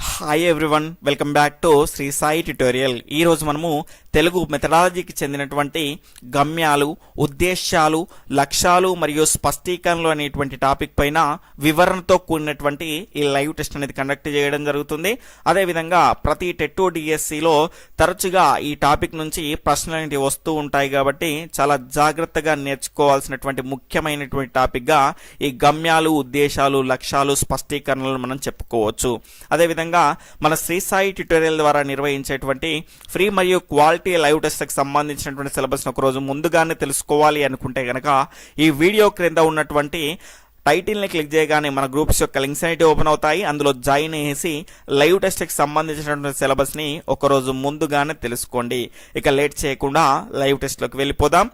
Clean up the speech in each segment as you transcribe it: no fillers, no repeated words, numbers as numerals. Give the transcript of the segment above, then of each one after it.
Hi everyone, welcome back to Shri Sai tutorial. ఈరోజు మనము తెలుగు మెథడాలజీకి చెందినటువంటి గమ్యాలు, ఉద్దేశ్యాలు, లక్ష్యాలు మరియు స్పష్టీకరణలు అనేటువంటి టాపిక్ పైన వివరణతో కూడినటువంటి ఈ లైవ్ టెస్ట్ అనేది కండక్ట్ చేయడం జరుగుతుంది. అదేవిధంగా ప్రతి టెట్ డిఎస్సిలో తరచుగా ఈ టాపిక్ నుంచి ప్రశ్నలు అనేవి వస్తూ ఉంటాయి కాబట్టి చాలా జాగ్రత్తగా నేర్చుకోవాల్సినటువంటి ముఖ్యమైనటువంటి టాపిక్గా ఈ గమ్యాలు, ఉద్దేశాలు, లక్ష్యాలు, స్పష్టీకరణలు మనం చెప్పుకోవచ్చు. అదేవిధంగా మన శ్రీ సాయి ట్యుటోరియల్ ద్వారా నిర్వహించేటువంటి ఫ్రీ మరియు క్వాలిటీ లైవ్ టెస్ట్కి సంబంధించినటువంటి సిలబస్ ఒక రోజు ముందుగానే తెలుసుకోవాలి అనుకుంటే కనుక ఈ వీడియో క్రింద ఉన్నటువంటి టైటిల్ని క్లిక్ చేయగానే మన గ్రూప్స్ యొక్క లింక్స్ అనేవి ఓపెన్ అవుతాయి. అందులో జాయిన్ చేసి లైవ్ టెస్ట్కి సంబంధించినటువంటి సిలబస్ని ఒకరోజు ముందుగానే తెలుసుకోండి. ఇక లేట్ చేయకుండా లైవ్ టెస్ట్లోకి వెళ్ళిపోదాం.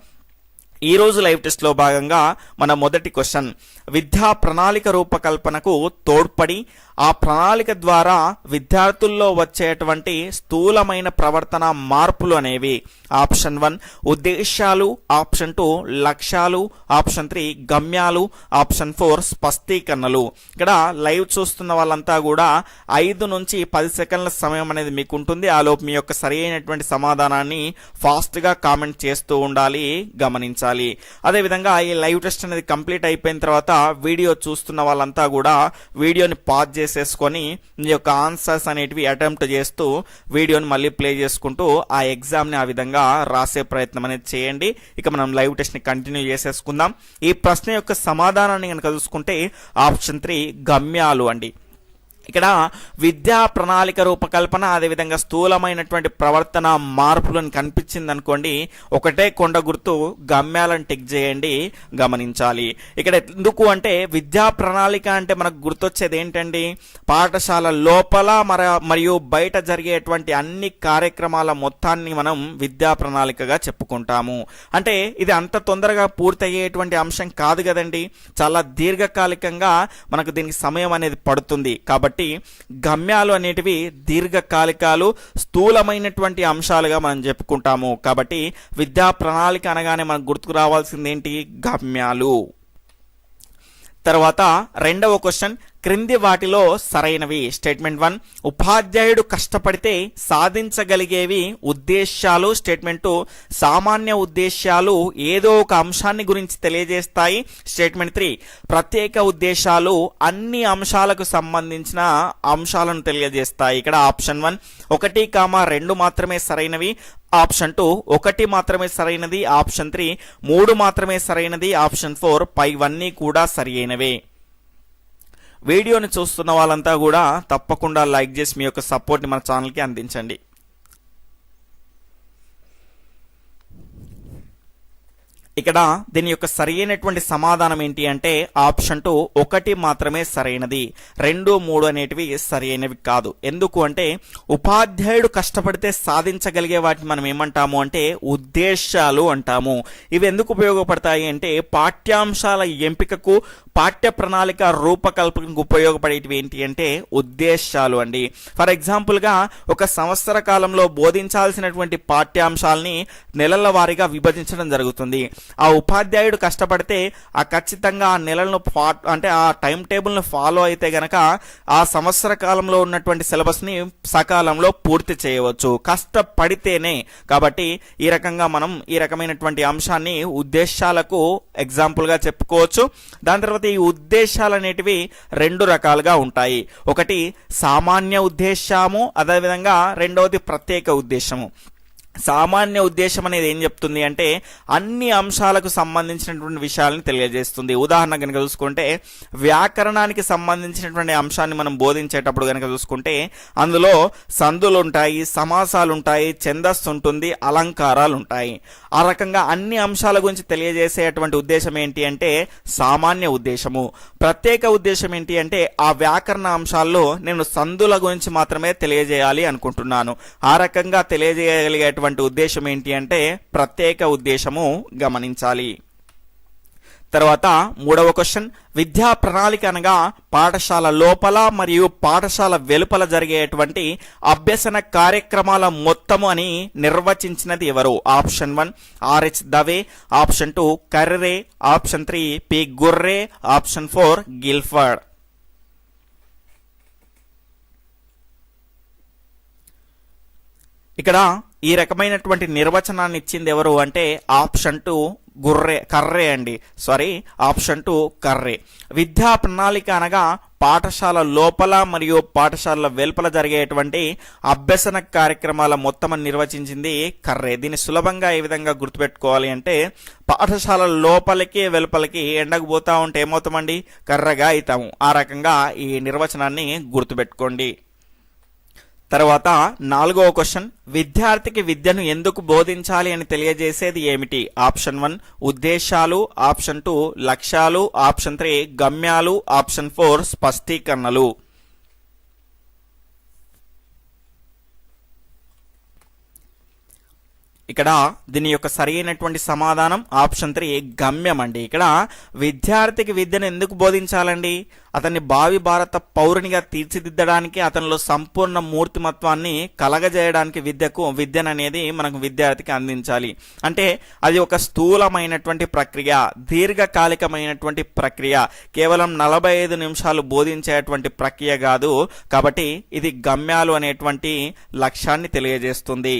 ఈ రోజు లైవ్ టెస్ట్లో భాగంగా మన మొదటి క్వశ్చన్, విద్యా ప్రణాళిక రూపకల్పనకు తోడ్పడి ఆ ప్రణాళిక ద్వారా విద్యార్థుల్లో వచ్చేటువంటి స్థూలమైన ప్రవర్తన మార్పులు అనేవి. ఆప్షన్ 1 ఉద్దేశాలు, ఆప్షన్ 2 లక్ష్యాలు, ఆప్షన్ 3 గమ్యాలు, ఆప్షన్ 4 స్పష్టీకరణలు. ఇక్కడ లైవ్ చూస్తున్న వాళ్ళంతా కూడా 5 నుంచి 10 సెకండ్ల సమయం అనేది మీకు ఉంటుంది. ఆలోపు మీ యొక్క సరి అయినటువంటి సమాధానాన్ని ఫాస్ట్గా కామెంట్ చేస్తూ ఉండాలి, గమనించాలి. అదేవిధంగా ఈ లైవ్ టెస్ట్ అనేది కంప్లీట్ అయిపోయిన తర్వాత వీడియో చూస్తున్న వాళ్ళంతా కూడా వీడియోని పాజ్ చేసేసుకొని మీ యొక్క ఆన్సర్స్ అనేటివి అటెంప్ట్ చేస్తూ వీడియోని మళ్ళీ ప్లే చేసుకుంటూ ఆ ఎగ్జామ్ని ఆ విధంగా రాసే ప్రయత్నం అనేది చేయండి. ఇక మనం లైవ్ టెస్ట్ని కంటిన్యూ చేసేసుకుందాం. ఈ ప్రశ్న యొక్క సమాధానాన్ని కనుక చూసుకుంటే ఆప్షన్ 3 గమ్యాలు అండి. ఇక్కడ విద్యా ప్రణాళిక రూపకల్పన, అదేవిధంగా స్థూలమైనటువంటి ప్రవర్తన మార్పులను కనిపించింది అనుకోండి, ఒకటే కొండ గుర్తు, గమ్యాలను టిక్ చేయండి, గమనించాలి. ఇక్కడ ఎందుకు అంటే విద్యా ప్రణాళిక అంటే మనకు గుర్తొచ్చేది ఏంటండి, పాఠశాల లోపల మరియు బయట జరిగేటువంటి అన్ని కార్యక్రమాల మొత్తాన్ని మనం విద్యా ప్రణాళికగా చెప్పుకుంటాము. అంటే ఇది అంత తొందరగా పూర్తయ్యేటువంటి అంశం కాదు కదండి, చాలా దీర్ఘకాలికంగా మనకు దీనికి సమయం అనేది పడుతుంది. కాబట్టి గమ్యాలు అనేటివి దీర్ఘకాలికాలు, స్థూలమైనటువంటి అంశాలుగా మనం చెప్పుకుంటాము. కాబట్టి విద్యా ప్రణాళిక అనగానే మనకు గుర్తుకు రావాల్సింది ఏంటి, గమ్యాలు. తర్వాత రెండవ క్వశ్చన్, క్రింది వాటిలో సరైనవి. స్టేట్మెంట్ 1 ఉపాధ్యాయుడు కష్టపడితే సాధించగలిగేవి ఉద్దేశాలు. స్టేట్మెంట్ 2 సామాన్య ఉద్దేశాలు ఏదో ఒక అంశాన్ని గురించి తెలియజేస్తాయి. స్టేట్మెంట్ 3 ప్రత్యేక ఉద్దేశాలు అన్ని అంశాలకు సంబంధించిన అంశాలను తెలియజేస్తాయి. ఇక్కడ ఆప్షన్ 1 1, 2 మాత్రమే సరైనవి, ఆప్షన్ 2 1 మాత్రమే సరైనది, ఆప్షన్ 3 3 మాత్రమే సరైనది, ఆప్షన్ 4 పైవన్నీ కూడా సరి అయినవే. వీడియోని చూస్తున్న వాళ్ళంతా కూడా తప్పకుండా లైక్ చేసి మీ యొక్క సపోర్ట్ని మన ఛానల్కి అందించండి. ఇక్కడ దీని యొక్క సరైనటువంటి సమాధానం ఏంటి అంటే ఆప్షన్ 2 1 మాత్రమే సరైనది, 2, 3 అనేటివి సరైనవి కాదు. ఎందుకు అంటే ఉపాధ్యాయుడు కష్టపడితే సాధించగలిగే వాటిని మనం ఏమంటాము అంటే ఉద్దేశాలు అంటాము. ఇవి ఎందుకు ఉపయోగపడతాయి అంటే పాఠ్యాంశాల ఎంపికకు, పాఠ్య ప్రణాళిక రూపకల్పనకు ఉపయోగపడేటివి ఏంటి అంటే ఉద్దేశాలు అండి. ఫర్ ఎగ్జాంపుల్గా ఒక సంవత్సర కాలంలో బోధించాల్సినటువంటి పాఠ్యాంశాలని నెలల వారీగా విభజించడం జరుగుతుంది. ఆ ఉపాధ్యాయుడు కష్టపడితే ఆ ఖచ్చితంగా ఆ నెలలను అంటే ఆ టైం టేబుల్ను ఫాలో అయితే గనక ఆ సంవత్సర కాలంలో ఉన్నటువంటి సిలబస్ని సకాలంలో పూర్తి చేయవచ్చు, కష్టపడితేనే. కాబట్టి ఈ రకంగా మనం ఈ రకమైనటువంటి అంశాన్ని ఉద్దేశాలకు ఎగ్జాంపుల్గా చెప్పుకోవచ్చు. దాని తర్వాత ఈ ఉద్దేశాలు అనేటివి 2 రకాలుగా ఉంటాయి. ఒకటి సామాన్య ఉద్దేశము, అదేవిధంగా రెండవది ప్రత్యేక ఉద్దేశము. సామాన్య ఉద్దేశం అనేది ఏం చెప్తుంది అంటే అన్ని అంశాలకు సంబంధించినటువంటి విషయాలను తెలియజేస్తుంది. ఉదాహరణ కనుక చూసుకుంటే వ్యాకరణానికి సంబంధించినటువంటి అంశాన్ని మనం బోధించేటప్పుడు కనుక చూసుకుంటే అందులో సందులు ఉంటాయి, సమాసాలు ఉంటాయి, ఛందస్సు ఉంటుంది, అలంకారాలు ఉంటాయి. ఆ రకంగా అన్ని అంశాల గురించి తెలియజేసేటువంటి ఉద్దేశం ఏంటి అంటే సామాన్య ఉద్దేశము. ప్రత్యేక ఉద్దేశం ఏంటి అంటే ఆ వ్యాకరణ అంశాల్లో నేను సందుల గురించి మాత్రమే తెలియజేయాలి అనుకుంటున్నాను. ఆ రకంగా తెలియజేయగలిగేటువంటి ఉద్దేశం ఏంటి అంటే ప్రత్యేక ఉద్దేశము, గమనించాలి. తర్వాత మూడవ క్వశ్చన్, విద్యా ప్రణాళిక అనగా పాఠశాల లోపల మరియు పాఠశాల వెలుపల జరిగేటువంటి అభ్యసన కార్యక్రమాల మొత్తము అని నిర్వచించినది ఎవరు? ఆప్షన్ 1 ఆర్హెచ్ దవే, ఆప్షన్ 2 కర్రే, option 3 P Gurrey, option 4 Guilford. ఇక్కడ ఈ రకమైనటువంటి నిర్వచనాన్ని ఇచ్చింది ఎవరు అంటే ఆప్షన్ 2 కర్రే అండి. ఆప్షన్ 2 కర్రే. విద్యా ప్రణాళిక అనగా పాఠశాల లోపల మరియు పాఠశాల వెలుపల జరిగేటువంటి అభ్యసన కార్యక్రమాల మొత్తం నిర్వచించింది కర్రే. దీన్ని సులభంగా ఏ విధంగా గుర్తుపెట్టుకోవాలి అంటే పాఠశాల లోపలికి వెలుపలికి ఎండకు పోతా ఉంటే ఏమవుతామండి, కర్రగా అవుతాము. ఆ రకంగా ఈ నిర్వచనాన్ని గుర్తుపెట్టుకోండి. తర్వాత 4వ క్వశ్చన్, విద్యార్థికి విద్యను ఎందుకు బోధించాలి అని తెలియజేసేది ఏమిటి? ఆప్షన్ 1 ఉద్దేశాలు, ఆప్షన్ 2 లక్ష్యాలు, ఆప్షన్ 3 గమ్యాలు, ఆప్షన్ 4 స్పష్టీకరణలు. ఇక్కడ దీని యొక్క సరైనటువంటి సమాధానం ఆప్షన్ 3 గమ్యం అండి. ఇక్కడ విద్యార్థికి విద్యను ఎందుకు బోధించాలండి? అతన్ని భావి భారత పౌరునిగా తీర్చిదిద్దడానికి, అతనిలో సంపూర్ణ మూర్తిమత్వాన్ని కలగజేయడానికి విద్యను అనేది మనకు విద్యార్థికి అందించాలి. అంటే అది ఒక స్థూలమైనటువంటి ప్రక్రియ, దీర్ఘకాలికమైనటువంటి ప్రక్రియ, కేవలం 45 నిమిషాలు బోధించేటువంటి ప్రక్రియ కాదు. కాబట్టి ఇది గమ్యాలు అనేటువంటి లక్ష్యాన్ని తెలియజేస్తుంది.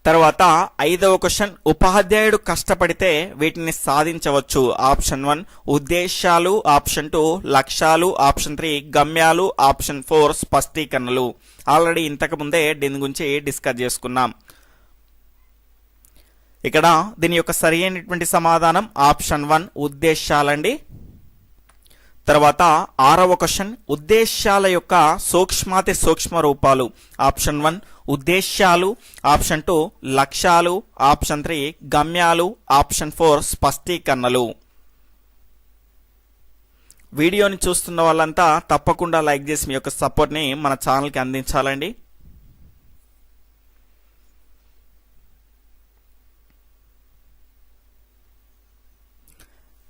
తర్వాత 5వ క్వశ్చన్, ఉపాధ్యాయుడు కష్టపడితే వీటిని సాధించవచ్చు. ఆప్షన్ 1 ఉద్దేశాలు, ఆప్షన్ 2 లక్ష్యాలు, ఆప్షన్ 3 గమ్యాలు, ఆప్షన్ 4 స్పష్టీకరణలు. ఆల్రెడీ ఇంతకు ముందే దీని గురించి డిస్కస్ చేసుకున్నాం. ఇక్కడ దీని యొక్క సరైనటువంటి సమాధానం ఆప్షన్ 1 ఉద్దేశాలండి. తర్వాత 6వ క్వశ్చన్, ఉద్దేశాల యొక్క సూక్ష్మాతి సూక్ష్మ రూపాలు. ఆప్షన్ 1 ఉద్దేశాలు, ఆప్షన్ 2 లక్ష్యాలు, ఆప్షన్ 3 గమ్యాలు, ఆప్షన్ 4 స్పష్టీకరణలు. వీడియోని చూస్తున్న వాళ్ళంతా తప్పకుండా లైక్ చేసి మీ యొక్క సపోర్ట్ని మన ఛానల్కి అందించాలండి.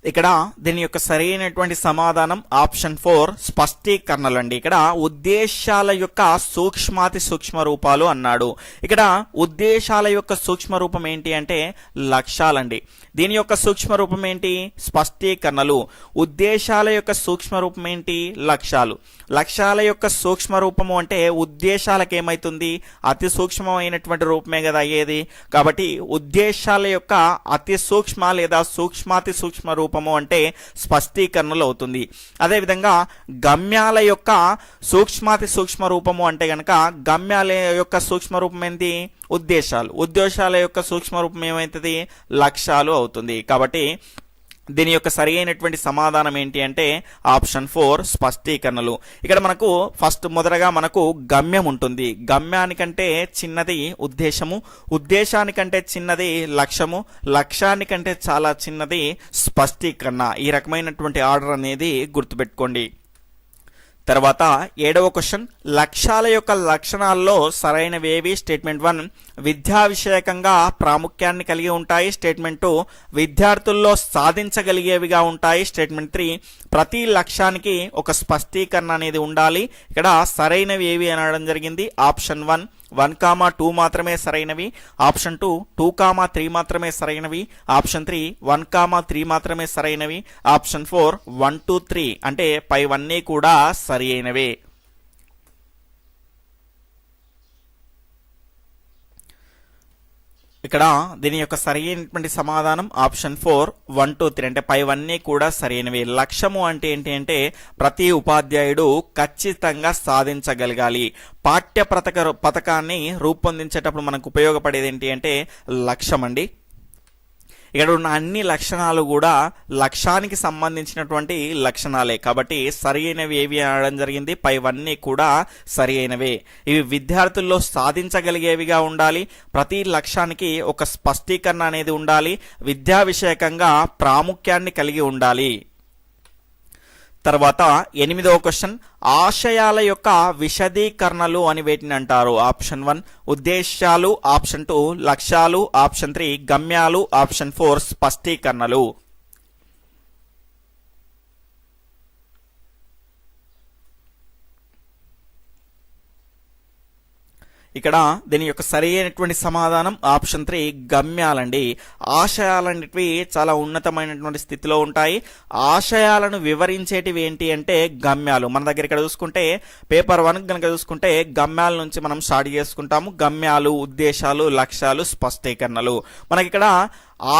ఇక్కడ దీని యొక్క సరైనటువంటి సమాధానం ఆప్షన్ 4 స్పష్టీకరణలు అండి. ఇక్కడ ఉద్దేశాల యొక్క సూక్ష్మాతి సూక్ష్మ రూపాలు అన్నాడు. ఇక్కడ ఉద్దేశాల యొక్క సూక్ష్మ రూపం ఏంటి అంటే లక్ష్యాలండి. దీని యొక్క సూక్ష్మ రూపం ఏంటి? స్పష్టీకరణలు. ఉద్దేశాల యొక్క సూక్ష్మ రూపం ఏంటి? లక్ష్యాలు. లక్ష్యాల యొక్క సూక్ష్మ రూపము అంటే ఉద్దేశాలకు ఏమైతుంది? అతి సూక్ష్మమైనటువంటి రూపమే కదా అయ్యేది. కాబట్టి ఉద్దేశాల యొక్క అతి సూక్ష్మ లేదా సూక్ష్మాతి సూక్ష్మ రూపము అంటే స్పష్టీకరణలు అవుతుంది. అదేవిధంగా గమ్యాల యొక్క సూక్ష్మాతి సూక్ష్మ రూపము అంటే గనక గమ్యాల యొక్క సూక్ష్మ రూపం ఏంటి? ఉద్దేశాలు. ఉద్దేశాల యొక్క సూక్ష్మ రూపం ఏమైతుంది? లక్ష్యాలు అవుతుంది. కాబట్టి దీని యొక్క సరి అయినటువంటి సమాధానం ఏంటి అంటే ఆప్షన్ 4 స్పష్టీకరణలు. ఇక్కడ మనకు మొదటగా మనకు గమ్యం ఉంటుంది. గమ్యానికంటే చిన్నది ఉద్దేశము, ఉద్దేశానికంటే చిన్నది లక్ష్యము, లక్ష్యానికంటే చాలా చిన్నది స్పష్టీకరణ. ఈ రకమైనటువంటి ఆర్డర్ అనేది గుర్తుపెట్టుకోండి. తర్వాత 7వ క్వశ్చన్, లక్ష్యాల యొక్క లక్షణాల్లో సరైనవేవి? స్టేట్మెంట్ 1 విద్యా విషయకంగా ప్రాముఖ్యాన్ని కలిగి ఉంటాయి. స్టేట్మెంట్ 2 విద్యార్థుల్లో సాధించగలిగేవిగా ఉంటాయి. స్టేట్మెంట్ 3 ప్రతి లక్ష్యానికి ఒక స్పష్టీకరణ అనేది ఉండాలి. ఇక్కడ సరైనవి ఏవి అనడం జరిగింది. ఆప్షన్ 1 1,2 మాత్రమే సరైనవి, ఆప్షన్ 2 2,3 మాత్రమే సరైనవి, ఆప్షన్ 3 1,3 మాత్రమే సరైనవి, ఆప్షన్ 4 1 2 3 అంటే పైవన్నీ కూడా సరి అయినవే. ఇక్కడ దీని యొక్క సరైనటువంటి సమాధానం ఆప్షన్ 4 1 2 3 అంటే పైవన్నీ కూడా సరైనవి. లక్ష్యము అంటే ఏంటి అంటే ప్రతి ఉపాధ్యాయుడు ఖచ్చితంగా సాధించగలగాలి. పాఠ్య పథకాన్ని రూపొందించేటప్పుడు మనకు ఉపయోగపడేది ఏంటి అంటే లక్ష్యం అండి. ఇక్కడ ఉన్న అన్ని లక్షణాలు కూడా లక్ష్యానికి సంబంధించినటువంటి లక్షణాలే. కాబట్టి సరి అయినవి ఏవి అనడం జరిగింది. పైవన్నీ కూడా సరి అయినవే. ఇవి విద్యార్థుల్లో సాధించగలిగేవిగా ఉండాలి. ప్రతి లక్ష్యానికి ఒక స్పష్టీకరణ అనేది ఉండాలి. విద్యా విషయకంగా ప్రాముఖ్యాన్ని కలిగి ఉండాలి. తర్వాత 8వ క్వశ్చన్, ఆశయాల యొక్క విశదీకరణలు అని వేటిని అంటారు? ఆప్షన్ 1 ఉద్దేశాలు, ఆప్షన్ 2 లక్ష్యాలు, ఆప్షన్ 3 గమ్యాలు, ఆప్షన్ 4 స్పష్టీకరణలు. ఇక్కడ దీని యొక్క సరి అయినటువంటి సమాధానం ఆప్షన్ 3 గమ్యాలండి. ఆశయాలన్నిటివి చాలా ఉన్నతమైనటువంటి స్థితిలో ఉంటాయి. ఆశయాలను వివరించేటివి ఏంటి అంటే గమ్యాలు. మన దగ్గర ఇక్కడ చూసుకుంటే పేపర్ 1 కనుక చూసుకుంటే గమ్యాల నుంచి మనం స్టార్ట్ చేసుకుంటాము. గమ్యాలు, ఉద్దేశాలు, లక్ష్యాలు, స్పష్టీకరణలు. మనకి ఇక్కడ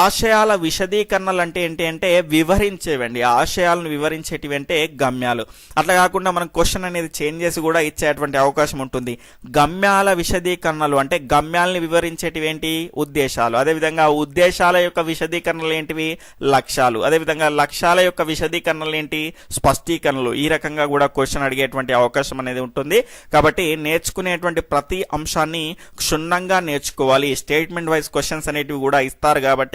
ఆశయాల విశదీకరణలు అంటే ఏంటి అంటే వివరించేవండి. ఆశయాలను వివరించేటివి అంటే గమ్యాలు. అట్లా కాకుండా మనం క్వశ్చన్ అనేది చేంజ్ చేసి కూడా ఇచ్చేటువంటి అవకాశం ఉంటుంది. గమ్యాల విశదీకరణలు అంటే గమ్యాలని వివరించేటివి ఏంటి ఉద్దేశాలు. అదేవిధంగా ఉద్దేశాల యొక్క విశదీకరణలు ఏంటివి లక్ష్యాలు. అదేవిధంగా లక్ష్యాల యొక్క విశదీకరణలు ఏంటి స్పష్టీకరణలు. ఈ రకంగా కూడా క్వశ్చన్ అడిగేటువంటి అవకాశం అనేది ఉంటుంది. కాబట్టి నేర్చుకునేటువంటి ప్రతి అంశాన్ని క్షుణ్ణంగా నేర్చుకోవాలి. స్టేట్మెంట్ వైజ్ క్వశ్చన్స్ అనేటివి కూడా ఇస్తారు కాబట్టి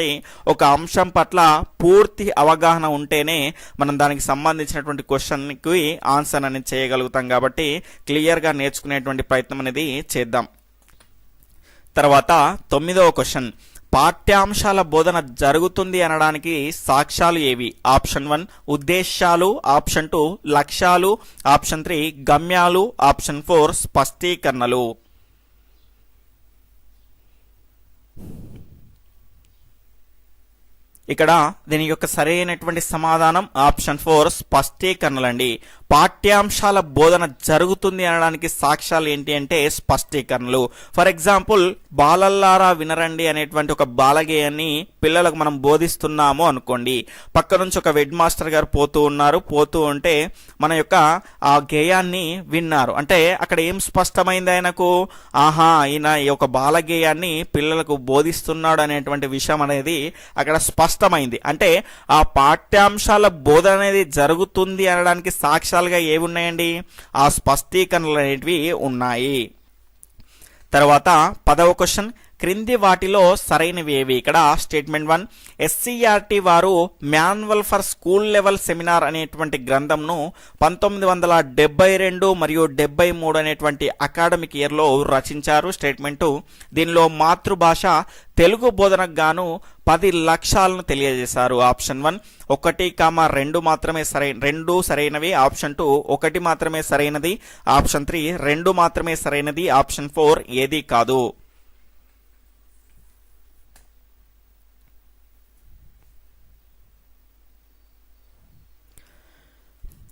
ఒక అంశం పట్ల పూర్తి అవగాహన ఉంటేనే మనం దానికి సంబంధించినటువంటి క్వశ్చన్కి ఆన్సర్ అనేది చేయగలుగుతాం. కాబట్టి క్లియర్గా నేర్చుకునేటువంటి ప్రయత్నం అనేది చేద్దాం. తర్వాత 9వ క్వశ్చన్, పాఠ్యాంశాల బోధన జరుగుతుంది అనడానికి సాక్ష్యాలు ఏవి? ఆప్షన్ 1 ఉద్దేశాలు, ఆప్షన్ 2 లక్ష్యాలు, ఆప్షన్ 3 గమ్యాలు, ఆప్షన్ 4 స్పష్టీకరణలు. ఇక్కడ దీని యొక్క సరైనటువంటి సమాధానం ఆప్షన్ 4 స్పష్టీకరణలండి. పాఠ్యాంశాల బోధన జరుగుతుంది అనడానికి సాక్ష్యాలు ఏంటి అంటే స్పష్టీకరణలు. ఫర్ ఎగ్జాంపుల్ బాలల్లారా వినరండి అనేటువంటి ఒక బాలగేయాన్ని పిల్లలకు మనం బోధిస్తున్నాము అనుకోండి. పక్క నుంచి ఒక హెడ్ మాస్టర్ గారు పోతూ ఉంటే మన యొక్క ఆ గేయాన్ని విన్నారు అంటే అక్కడ ఏం స్పష్టమైంది ఆయనకు, ఆహా ఈయన ఈ యొక్క బాలగేయాన్ని పిల్లలకు బోధిస్తున్నాడు అనేటువంటి విషయం అనేది అక్కడ స్పష్టమైంది. అంటే ఆ పాఠ్యాంశాల బోధన అనేది జరుగుతుంది అనడానికి సాక్ష్యాలుగా ఏవి ఉన్నాయండి? ఆ స్పష్టీకరణలు అనేటివి ఉన్నాయి. తర్వాత 10వ క్వశ్చన్, క్రింది వాటిలో సరైనవి ఏవి? ఇక్కడ స్టేట్మెంట్ 1 ఎస్సీఆర్టీ వారు manual for school level seminar అనేటువంటి గ్రంథంను 1972 మరియు 73 అనేటువంటి అకాడమిక్ ఇయర్లో రచించారు. స్టేట్మెంట్ 2 దీనిలో మాతృభాష తెలుగు బోధనకు గాను 10 లక్ష్యాలను తెలియజేశారు. ఆప్షన్ 1 1, 2 మాత్రమే రెండు సరైనవి, ఆప్షన్ 2 1 మాత్రమే సరైనది, ఆప్షన్ 3 2 మాత్రమే సరైనది, ఆప్షన్ 4 ఏది కాదు.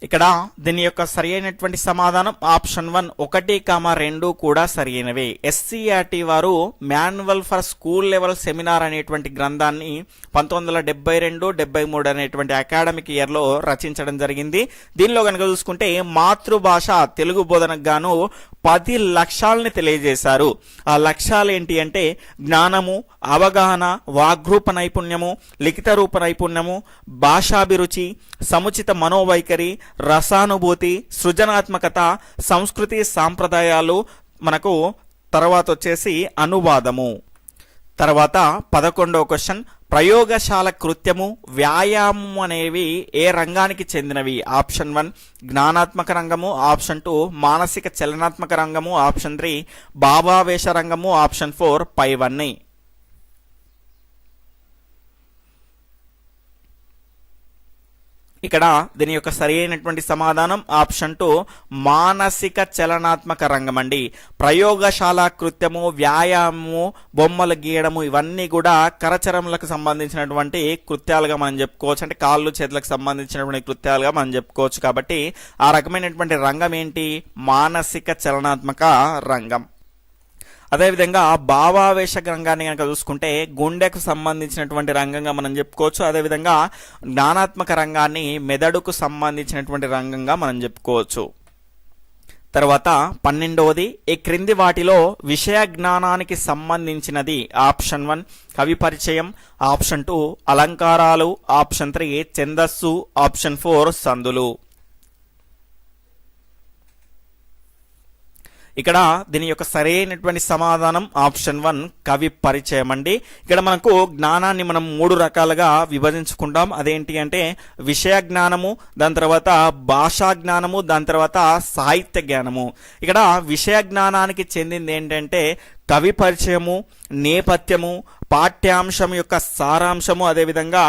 ఇక్కడ దీని యొక్క సరి అయినటువంటి సమాధానం ఆప్షన్ 1 1, 2 కూడా సరి అయినవే. ఎస్సీఆర్టీ వారు manual for school level seminar అనేటువంటి గ్రంథాన్ని 1972, 73 అనేటువంటి అకాడమిక్ ఇయర్లో రచించడం జరిగింది. దీనిలో కనుక చూసుకుంటే మాతృభాష తెలుగు బోధనకు గాను 10 లక్ష్యాలని తెలియజేశారు. ఆ లక్ష్యాలు ఏంటి అంటే జ్ఞానము, అవగాహన, వాగ్రూప నైపుణ్యము, లిఖిత రూప నైపుణ్యము, భాషాభిరుచి, సముచిత మనోవైఖరి, రసానుభూతి, సృజనాత్మకత, సంస్కృతి సాంప్రదాయాలు, మనకు తర్వాత వచ్చేసి అనువాదము. తర్వాత 11వ క్వశ్చన్, ప్రయోగశాల కృత్యము, వ్యాయామం అనేవి ఏ రంగానికి చెందినవి? ఆప్షన్ 1 జ్ఞానాత్మక రంగము, ఆప్షన్ 2 మానసిక చలనాత్మక రంగము, ఆప్షన్ 3 భావావేశ రంగము, ఆప్షన్ 4 పైవన్నీ. ఇక్కడ దీని యొక్క సరి అయినటువంటి సమాధానం ఆప్షన్ 2 మానసిక చలనాత్మక రంగం అండి. ప్రయోగశాల కృత్యము, వ్యాయామము, బొమ్మలు గీయడము ఇవన్నీ కూడా కరచరములకు సంబంధించినటువంటి కృత్యాలుగా మనం చెప్పుకోవచ్చు. అంటే కాళ్ళు చేతులకు సంబంధించినటువంటి కృత్యాలుగా మనం చెప్పుకోవచ్చు. కాబట్టి ఆ రకమైనటువంటి రంగం ఏంటి? మానసిక చలనాత్మక రంగం. అదేవిధంగా భావావేశ రంగాన్ని కనుక చూసుకుంటే గుండెకు సంబంధించినటువంటి రంగంగా మనం చెప్పుకోవచ్చు. అదేవిధంగా జ్ఞానాత్మక రంగాన్ని మెదడుకు సంబంధించినటువంటి రంగంగా మనం చెప్పుకోవచ్చు. తర్వాత 12వది, ఈ క్రింది వాటిలో విషయ జ్ఞానానికి సంబంధించినది? ఆప్షన్ 1 కవి పరిచయం, ఆప్షన్ 2 అలంకారాలు, ఆప్షన్ 3 ఛందస్సు, ఆప్షన్ 4 సందులు. ఇక్కడ దీని యొక్క సరైనటువంటి సమాధానం ఆప్షన్ 1 కవి పరిచయం అండి. ఇక్కడ మనకు జ్ఞానాన్ని మనం 3 రకాలుగా విభజించుకుంటాం. అదేంటి అంటే విషయ జ్ఞానము, దాని తర్వాత భాషా జ్ఞానము, దాని తర్వాత సాహిత్య జ్ఞానము. ఇక్కడ విషయ జ్ఞానానికి చెందింది ఏంటంటే కవి పరిచయము, నేపథ్యము, పాఠ్యాంశం యొక్క సారాంశము, అదేవిధంగా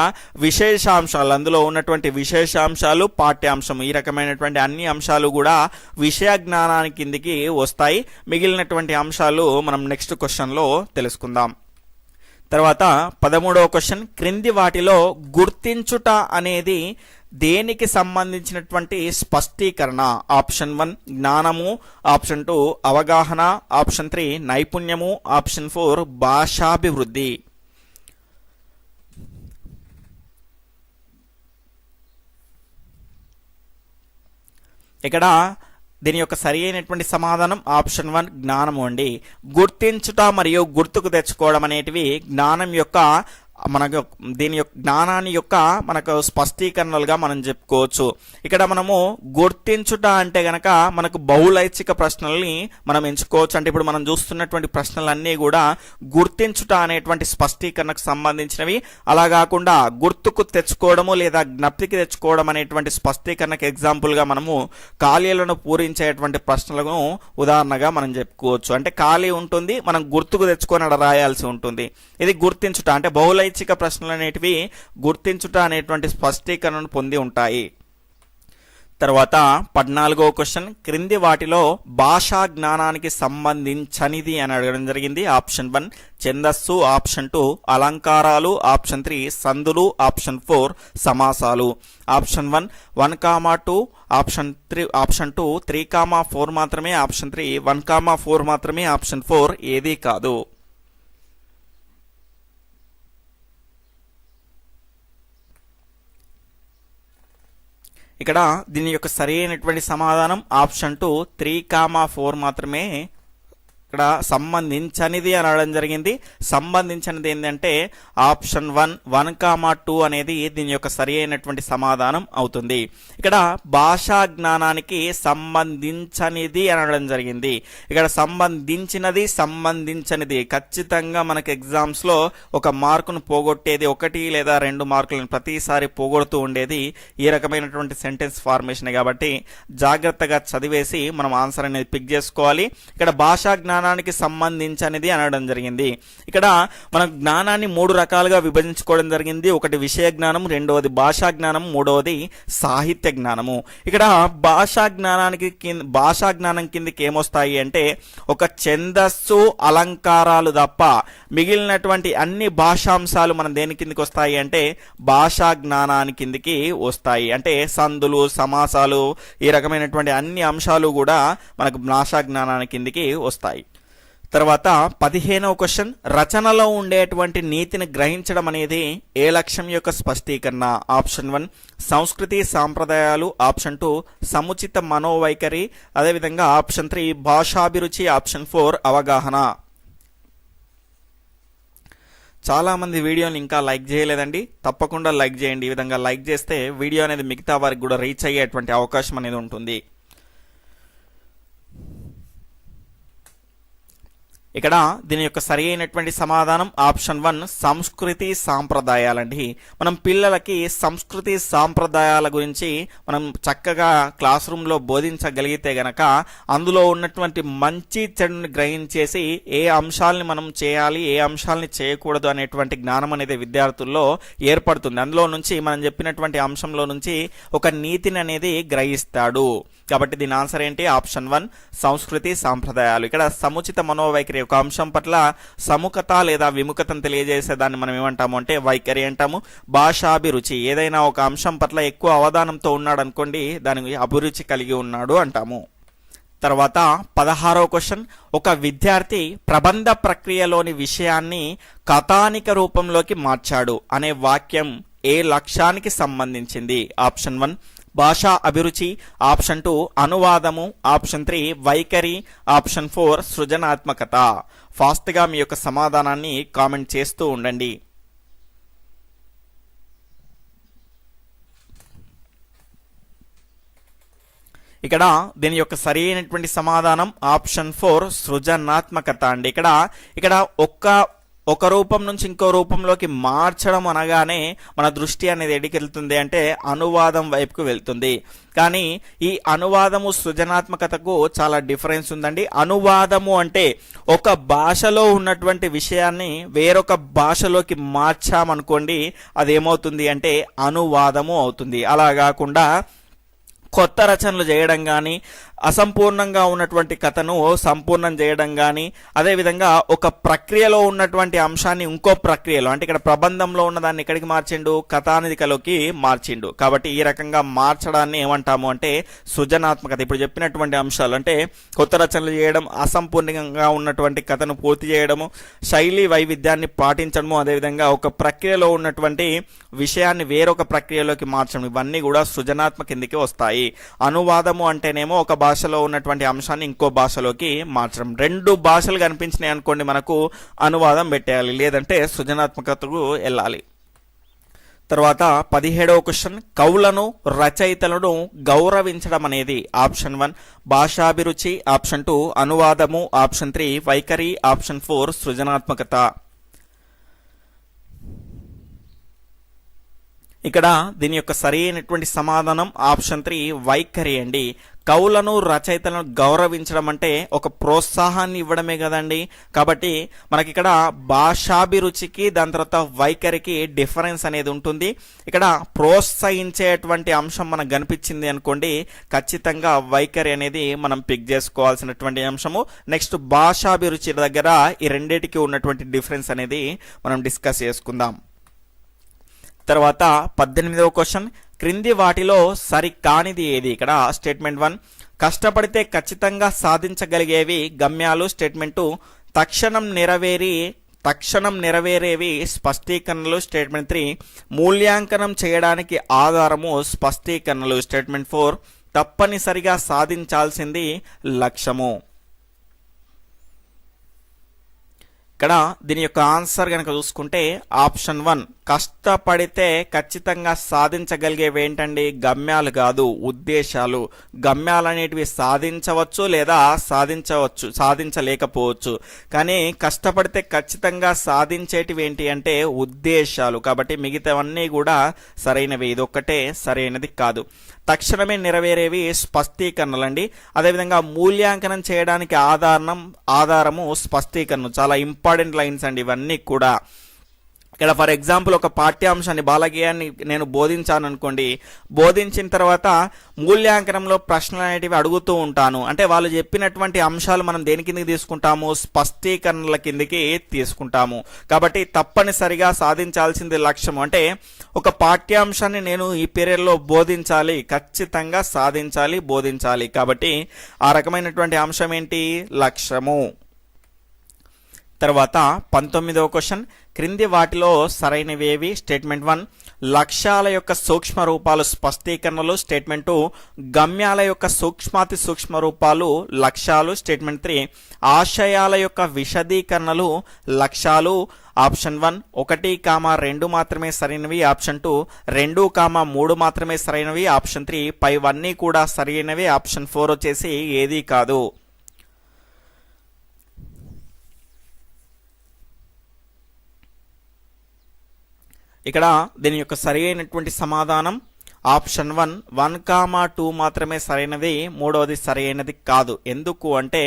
విశేషాంశాలు, అందులో ఉన్నటువంటి విశేషాంశాలు, పాఠ్యాంశము, ఈ రకమైనటువంటి అన్ని అంశాలు కూడా విషయ జ్ఞానానికి కిందికి వస్తాయి. మిగిలినటువంటి అంశాలు మనం నెక్స్ట్ క్వశ్చన్లో తెలుసుకుందాం. తర్వాత 13వ క్వశ్చన్, క్రింది వాటిలో గుర్తించుట అనేది దేనికి సంబంధించినటువంటి స్పష్టీకరణ? ఆప్షన్ 1 జ్ఞానము, ఆప్షన్ 2 అవగాహన, ఆప్షన్ 3 నైపుణ్యము, ఆప్షన్ 4 భాషాభివృద్ధి. ఇక్కడ దీని యొక్క సరి అయినటువంటి సమాధానం ఆప్షన్ 1 జ్ఞానము అండి. గుర్తించుట మరియు గుర్తుకు తెచ్చుకోవడం అనేటివి జ్ఞానం యొక్క మనకు దీని యొక్క జ్ఞానాన్ని యొక్క మనకు స్పష్టీకరణలుగా మనం చెప్పుకోవచ్చు. ఇక్కడ మనము గుర్తించుట అంటే గనక మనకు బహుళైచ్ఛిక ప్రశ్నల్ని మనం ఎంచుకోవచ్చు. అంటే ఇప్పుడు మనం చూస్తున్నటువంటి ప్రశ్నలన్నీ కూడా గుర్తించుట అనేటువంటి స్పష్టీకరణకు సంబంధించినవి. అలా కాకుండా గుర్తుకు తెచ్చుకోవడము లేదా జ్ఞప్తికి తెచ్చుకోవడం అనేటువంటి స్పష్టీకరణకు ఎగ్జాంపుల్గా మనము ఖాళీలను పూరించేటువంటి ప్రశ్నలను ఉదాహరణగా మనం చెప్పుకోవచ్చు. అంటే ఖాళీ ఉంటుంది, మనం గుర్తుకు తెచ్చుకొని అక్కడ రాయాల్సి ఉంటుంది. ఇది గుర్తించుట అంటే బహుళైచ్ఛిక ప్రశ్నలు అనేటివి గుర్తించుట అనేటువంటి స్పష్టీకరణను పొంది ఉంటాయి. తర్వాత 14వ క్వశ్చన్, క్రింది వాటిలో భాషా జ్ఞానానికి సంబంధించనిది అని అడగడం జరిగింది. ఆప్షన్ 1 ఛందస్సు, ఆప్షన్ 2 అలంకారాలు, ఆప్షన్ 3 సందులు, ఆప్షన్ 4 సమాసాలు. ఆప్షన్ 1 1,2, ఆప్షన్ 2 3,4 మాత్రమే, ఆప్షన్ 3 1,4 మాత్రమే, ఆప్షన్ 4 ఏదీ కాదు. ఇక్కడ దీని యొక్క సరి అయినటువంటి సమాధానం ఆప్షన్ 2 3,4 మాత్రమే ఇక్కడ సంబంధించనిది అనడం జరిగింది. సంబంధించినది ఏంటంటే ఆప్షన్ 1 1,2 అనేది దీని యొక్క సరి అయినటువంటి సమాధానం అవుతుంది. ఇక్కడ భాషా జ్ఞానానికి సంబంధించనిది అనడం జరిగింది. ఇక్కడ సంబంధించినది, సంబంధించనిది ఖచ్చితంగా మనకు ఎగ్జామ్స్లో ఒక మార్కును పోగొట్టేది, 1 లేదా 2 మార్కులను ప్రతిసారి పోగొడుతూ ఉండేది ఈ రకమైనటువంటి సెంటెన్స్ ఫార్మేషన్. కాబట్టి జాగ్రత్తగా చదివేసి మనం ఆన్సర్ అనేది పిక్ చేసుకోవాలి. ఇక్కడ భాషా జ్ఞానానికి సంబంధించినది అనడం జరిగింది. ఇక్కడ మనం జ్ఞానాన్ని 3 రకాలుగా విభజించుకోవడం జరిగింది. ఒకటి విషయ జ్ఞానం, రెండవది భాషా జ్ఞానం, మూడవది సాహిత్య జ్ఞానము. ఇక్కడ భాషా జ్ఞానం కిందకి ఏమొస్తాయి అంటే ఒక ఛందస్సు, అలంకారాలు తప్ప మిగిలినటువంటి అన్ని భాషాంశాలు మనం దేని కిందకి వస్తాయి అంటే భాషా జ్ఞానానికి కిందకి వస్తాయి. అంటే సందులు, సమాసాలు, ఈ రకమైనటువంటి అన్ని అంశాలు కూడా మనకు భాషా జ్ఞానానికి కిందకి వస్తాయి. తర్వాత 15వ క్వశ్చన్, రచనలో ఉండేటువంటి నీతిని గ్రహించడం అనేది ఏ లక్ష్యం యొక్క స్పష్టీకరణ? ఆప్షన్ 1 సంస్కృతి సాంప్రదాయాలు, ఆప్షన్ 2 సముచిత మనోవైఖరి, అదేవిధంగా ఆప్షన్ 3 భాషాభిరుచి, ఆప్షన్ 4 అవగాహన. చాలామంది వీడియోని ఇంకా లైక్ చేయలేదండి, తప్పకుండా లైక్ చేయండి. ఈ విధంగా లైక్ చేస్తే వీడియో అనేది మిగతా వారికి కూడా రీచ్ అయ్యేటువంటి అవకాశం అనేది ఉంటుంది. ఇక్కడ దీని యొక్క సరి అయినటువంటి సమాధానం ఆప్షన్ 1 సంస్కృతి సాంప్రదాయాలండి. మనం పిల్లలకి సంస్కృతి సాంప్రదాయాల గురించి మనం చక్కగా క్లాస్ రూమ్లో బోధించగలిగితే గనక అందులో ఉన్నటువంటి మంచి చెడుని గ్రహించేసి ఏ అంశాలని మనం చేయాలి, ఏ అంశాలని చేయకూడదు అనేటువంటి జ్ఞానం అనేది విద్యార్థుల్లో ఏర్పడుతుంది. అందులో నుంచి మనం చెప్పినటువంటి అంశంలో నుంచి ఒక నీతిని అనేది గ్రహిస్తాడు. కాబట్టి దీని ఆన్సర్ ఏంటి? ఆప్షన్ 1 సంస్కృతి సాంప్రదాయాలు. ఇక్కడ సముచిత మనోవైఖరి ఒక అంశం పట్ల సముఖత లేదా విముఖతను తెలియజేసే దాన్ని మనం ఏమంటాము అంటే వైఖరి అంటాము. భాషాభిరుచి ఏదైనా ఒక అంశం పట్ల ఎక్కువ అవధానంతో ఉన్నాడు అనుకోండి, దానికి అభిరుచి కలిగి ఉన్నాడు అంటాము. తర్వాత 16వ క్వశ్చన్, ఒక విద్యార్థి ప్రబంధ ప్రక్రియలోని విషయాన్ని కథానిక రూపంలోకి మార్చాడు అనే వాక్యం ఏ లక్ష్యానికి సంబంధించింది? ఆప్షన్ 1 భాషా అభిరుచి, ఆప్షన్ 2 అనువాదము, ఆప్షన్ 3 వైఖరి, ఆప్షన్ 4 సృజనాత్మకత. ఫాస్ట్గా మీ యొక్క సమాధానాన్ని కామెంట్ చేస్తూ ఉండండి. ఇక్కడ దీని యొక్క సరి అయినటువంటి సమాధానం ఆప్షన్ 4 సృజనాత్మకత అండి. ఇక్కడ ఒక్క ఒక రూపం నుంచి ఇంకో రూపంలోకి మార్చడం అనగానే మన దృష్టి అనేది ఎడికి వెళ్తుంది అంటే అనువాదం వైపుకు వెళ్తుంది. కానీ ఈ అనువాదము సృజనాత్మకతకు చాలా డిఫరెన్స్ ఉందండి. అనువాదము అంటే ఒక భాషలో ఉన్నటువంటి విషయాన్ని వేరొక భాషలోకి మార్చామనుకోండి, అదేమవుతుంది అంటే అనువాదము అవుతుంది. అలా కాకుండా కొత్త రచనలు చేయడం కానీ, అసంపూర్ణంగా ఉన్నటువంటి కథను సంపూర్ణం చేయడం కానీ, అదేవిధంగా ఒక ప్రక్రియలో ఉన్నటువంటి అంశాన్ని ఇంకో ప్రక్రియలో, అంటే ఇక్కడ ప్రబంధంలో ఉన్నదాన్ని ఎక్కడికి మార్చిండు, కథానికలోకి మార్చిండు. కాబట్టి ఈ రకంగా మార్చడాన్ని ఏమంటాము అంటే సృజనాత్మకత. ఇప్పుడు చెప్పినటువంటి అంశాలు అంటే కొత్త రచనలు చేయడం, అసంపూర్ణంగా ఉన్నటువంటి కథను పూర్తి చేయడము, శైలి వైవిధ్యాన్ని పాటించడము, అదేవిధంగా ఒక ప్రక్రియలో ఉన్నటువంటి విషయాన్ని వేరొక ప్రక్రియలోకి మార్చడం, ఇవన్నీ కూడా సృజనాత్మక కిందికి వస్తాయి. అనువాదము అంటేనేమో ఒక భాషలో ఉన్నటువంటి అంశాన్ని ఇంకో భాషలోకి మార్చడం. రెండు భాషలు కనిపించినాయి అనుకోండి, మనకు అనువాదం పెట్టేయాలి, లేదంటే సృజనాత్మకతకు వెళ్ళాలి. తర్వాత 17వ క్వశ్చన్, కవులను రచయితలను గౌరవించడం అనేది ఆప్షన్ 1 భాషాభిరుచి, ఆప్షన్ 2 అనువాదము, ఆప్షన్ 3 వైఖరి, ఆప్షన్ 4 సృజనాత్మకత. ఇక్కడ దీని యొక్క సరి అయినటువంటి సమాధానం ఆప్షన్ 3 వైఖరి అండి. కవులను రచయితలను గౌరవించడం అంటే ఒక ప్రోత్సాహాన్ని ఇవ్వడమే కదండి. కాబట్టి మనకి ఇక్కడ భాషాభిరుచికి దాని తర్వాత వైఖరికి డిఫరెన్స్ అనేది ఉంటుంది. ఇక్కడ ప్రోత్సహించేటువంటి అంశం మనకు కనిపించింది అనుకోండి, ఖచ్చితంగా వైఖరి అనేది మనం పిక్ చేసుకోవాల్సినటువంటి అంశము. నెక్స్ట్ భాషాభిరుచి దగ్గర ఈ రెండింటికి ఉన్నటువంటి డిఫరెన్స్ అనేది మనం డిస్కస్ చేసుకుందాం. తర్వాత 18వ క్వశ్చన్, క్రింది వాటిలో సరికానిది ఏది? ఇక్కడ స్టేట్మెంట్ 1 కష్టపడితే ఖచ్చితంగా సాధించగలిగేవి గమ్యాలు, స్టేట్మెంట్ 2 తక్షణం నెరవేరేవి స్పష్టీకరణలు, స్టేట్మెంట్ 3 మూల్యాంకనం చేయడానికి ఆధారము స్పష్టీకరణలు, స్టేట్మెంట్ 4 తప్పనిసరిగా సాధించాల్సింది లక్ష్యము. ఇక్కడ దీని యొక్క ఆన్సర్ కనుక చూసుకుంటే ఆప్షన్ 1 కష్టపడితే ఖచ్చితంగా సాధించగలిగేవి ఏంటండి, గమ్యాలు కాదు, ఉద్దేశాలు. గమ్యాలు అనేటివి సాధించవచ్చు లేదా సాధించలేకపోవచ్చు, కానీ కష్టపడితే ఖచ్చితంగా సాధించేటివి ఏంటి అంటే ఉద్దేశాలు. కాబట్టి మిగతావన్నీ కూడా సరైనవి, ఇది ఒక్కటే సరైనది కాదు. తక్షణమే నెరవేరేవి స్పష్టీకరణలండి. అదేవిధంగా మూల్యాంకనం చేయడానికి ఆధారము స్పష్టీకరణ. చాలా ఇంపార్టెంట్ లైన్స్ అండి ఇవన్నీ కూడా. ఇక్కడ ఫర్ ఎగ్జాంపుల్ ఒక పాఠ్యాంశాన్ని బాలగేయాన్ని నేను బోధించాను అనుకోండి, బోధించిన తర్వాత మూల్యాంకనంలో ప్రశ్నలు అనేటివి అడుగుతూ ఉంటాను. అంటే వాళ్ళు చెప్పినటువంటి అంశాలు మనం దేని కిందకి తీసుకుంటాము, స్పష్టీకరణల కిందకి తీసుకుంటాము. కాబట్టి తప్పనిసరిగా సాధించాల్సింది లక్ష్యం. అంటే ఒక పాఠ్యాంశాన్ని నేను ఈ పీరియడ్లో బోధించాలి, ఖచ్చితంగా సాధించాలి, బోధించాలి. కాబట్టి ఆ రకమైనటువంటి అంశం ఏంటి, లక్ష్యము. తర్వాత 19వ క్వశ్చన్, క్రింది వాటిలో సరైనవేవి? స్టేట్మెంట్ 1 లక్ష్యాల యొక్క సూక్ష్మ రూపాలు స్పష్టీకరణలు, స్టేట్మెంట్ 2 గమ్యాల యొక్క సూక్ష్మాతి సూక్ష్మ రూపాలు లక్ష్యాలు, స్టేట్మెంట్ 3 ఆశయాల యొక్క విశదీకరణలు లక్ష్యాలు. ఆప్షన్ 1 1, 2 మాత్రమే సరైనవి, ఆప్షన్ 2 2, 3 మాత్రమే సరైనవి, ఆప్షన్ 3 పైవన్నీ కూడా సరైనవి, ఆప్షన్ 4 వచ్చేసి ఏదీ కాదు. ఇక్కడ దీని యొక్క సరి అయినటువంటి సమాధానం ఆప్షన్ 1 1, 2 మాత్రమే సరైనది, మూడవది సరైనది కాదు. ఎందుకు అంటే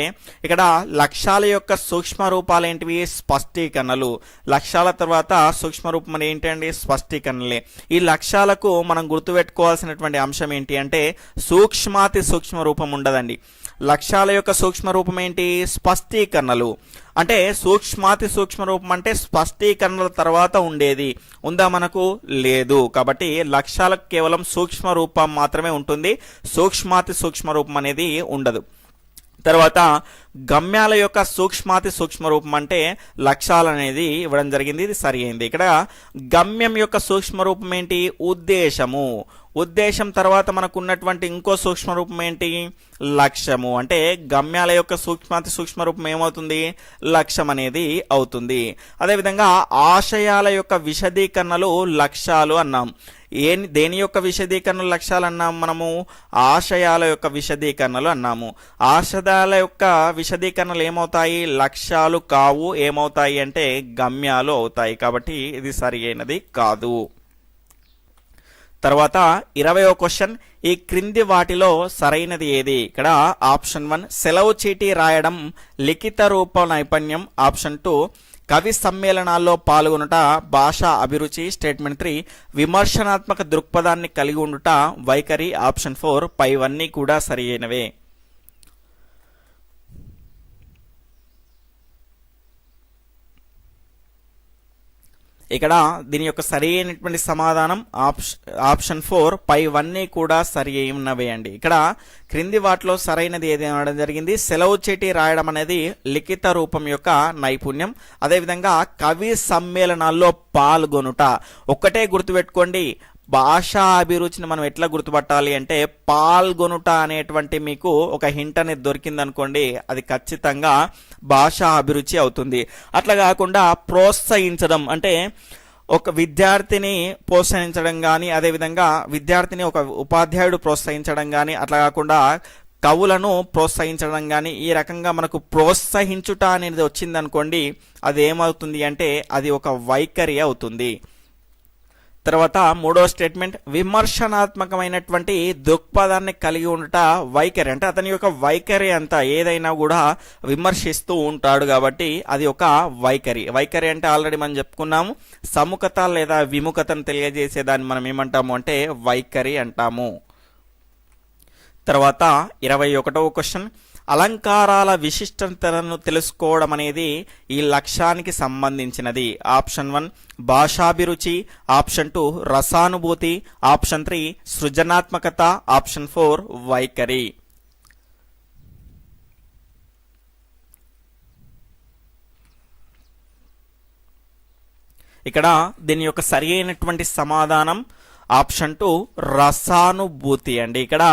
ఇక్కడ లక్ష్యాల యొక్క సూక్ష్మ రూపాలు ఏంటివి, స్పష్టీకరణలు. లక్ష్యాల తర్వాత సూక్ష్మ రూపం ఏంటండి, స్పష్టీకరణలే. ఈ లక్ష్యాలకు మనం గుర్తుపెట్టుకోవాల్సినటువంటి అంశం ఏంటి అంటే సూక్ష్మాతి సూక్ష్మ రూపం ఉండదండి. లక్ష్యాల యొక్క సూక్ష్మ రూపం ఏంటి, స్పష్టీకరణలు. అంటే సూక్ష్మాతి సూక్ష్మ రూపం అంటే స్పష్టీకరణల తర్వాత ఉండేది ఉందా, మనకు లేదు. కాబట్టి లక్ష్యాలకు కేవలం సూక్ష్మ రూపం మాత్రమే ఉంటుంది, సూక్ష్మాతి సూక్ష్మ రూపం అనేది ఉండదు. తర్వాత గమ్యాల యొక్క సూక్ష్మాతి సూక్ష్మ రూపం అంటే లక్ష్యాలు అనేది ఇవ్వడం జరిగింది, ఇది సరి అయింది. ఇక్కడ గమ్యం యొక్క సూక్ష్మ రూపం ఏంటి, ఉద్దేశము. ఉద్దేశం తర్వాత మనకు ఉన్నటువంటి ఇంకో సూక్ష్మ రూపం ఏంటి? లక్ష్యము. అంటే గమ్యాల యొక్క సూక్ష్మాతి సూక్ష్మ రూపం ఏమవుతుంది? లక్ష్యం అనేది అవుతుంది. అదేవిధంగా ఆశయాల యొక్క విశదీకరణలు లక్ష్యాలు అన్నాం. దేని యొక్క విశదీకరణ లక్ష్యాలు అన్నాము మనము? ఆశయాల యొక్క విశదీకరణలు అన్నాము. ఆశయాల యొక్క విశదీకరణలు ఏమవుతాయి? లక్ష్యాలు కావు. ఏమవుతాయి అంటే గమ్యాలు అవుతాయి. కాబట్టి ఇది సరి అయినది కాదు. తర్వాత 20వ క్వశ్చన్, ఈ క్రింది వాటిలో సరైనది ఏది? ఇక్కడ ఆప్షన్ 1 సెలవు చీటీ రాయడం లిఖిత రూప నైపుణ్యం. ఆప్షన్ 2 కవి సమ్మేళనాల్లో పాల్గొనుట భాషా అభిరుచి. స్టేట్మెంట్ 3 విమర్శనాత్మక దృక్పథాన్ని కలిగి ఉండుట వైఖరి. ఆప్షన్ 4 పైవన్నీ కూడా సరి అయినవే. ఇక్కడ దీని యొక్క సరి అయినటువంటి సమాధానం ఆప్షన్ 4 పైవన్నీ కూడా సరి అయినవే అండి. ఇక్కడ క్రింది వాటిలో సరైనది ఏది అనడం జరిగింది? సెలవు చీటీ రాయడం అనేది లిఖిత రూపం యొక్క నైపుణ్యం. అదేవిధంగా కవి సమ్మేళనాల్లో పాల్గొనుట. ఒక్కటే గుర్తుపెట్టుకోండి, భాషా అభిరుచిని మనం ఎట్లా గుర్తుపట్టాలి అంటే పాల్గొనుట అనేటువంటి మీకు ఒక హింట్ అనేది దొరికింది అనుకోండి, అది ఖచ్చితంగా భాషా అభిరుచి అవుతుంది. అట్లా కాకుండా ప్రోత్సహించడం అంటే ఒక విద్యార్థిని ప్రోత్సహించడం కానీ, అదేవిధంగా విద్యార్థిని ఒక ఉపాధ్యాయుడు ప్రోత్సహించడం కానీ, అట్లా కాకుండా కవులను ప్రోత్సహించడం కానీ, ఈ రకంగా మనకు ప్రోత్సహించుట అనేది వచ్చిందనుకోండి, అది ఏమవుతుంది అంటే అది ఒక వైఖరి అవుతుంది. తర్వాత 3వ స్టేట్మెంట్ విమర్శనాత్మకమైనటువంటి దృక్పథాన్ని కలిగి ఉండట వైఖరి. అంటే అతని యొక్క వైఖరి అంతా ఏదైనా కూడా విమర్శిస్తూ ఉంటాడు కాబట్టి అది ఒక వైఖరి. వైఖరి అంటే ఆల్రెడీ మనం చెప్పుకున్నాము, సముఖత లేదా విముఖతను తెలియజేసేదాన్ని మనం ఏమంటాము అంటే వైఖరి అంటాము. తర్వాత 21వ క్వశ్చన్, అలంకారాల విశిష్టతలను తెలుసుకోవడం అనేది ఈ లక్ష్యానికి సంబంధించినది. ఆప్షన్ 1 భాషాభిరుచి. ఆప్షన్ 2 రసానుభూతి. ఆప్షన్ 3 సృజనాత్మకత. ఆప్షన్ 4 వైఖరి. ఇక్కడ దీని యొక్క సరి అయినటువంటి సమాధానం ఆప్షన్ 2 రసానుభూతి అండి. ఇక్కడ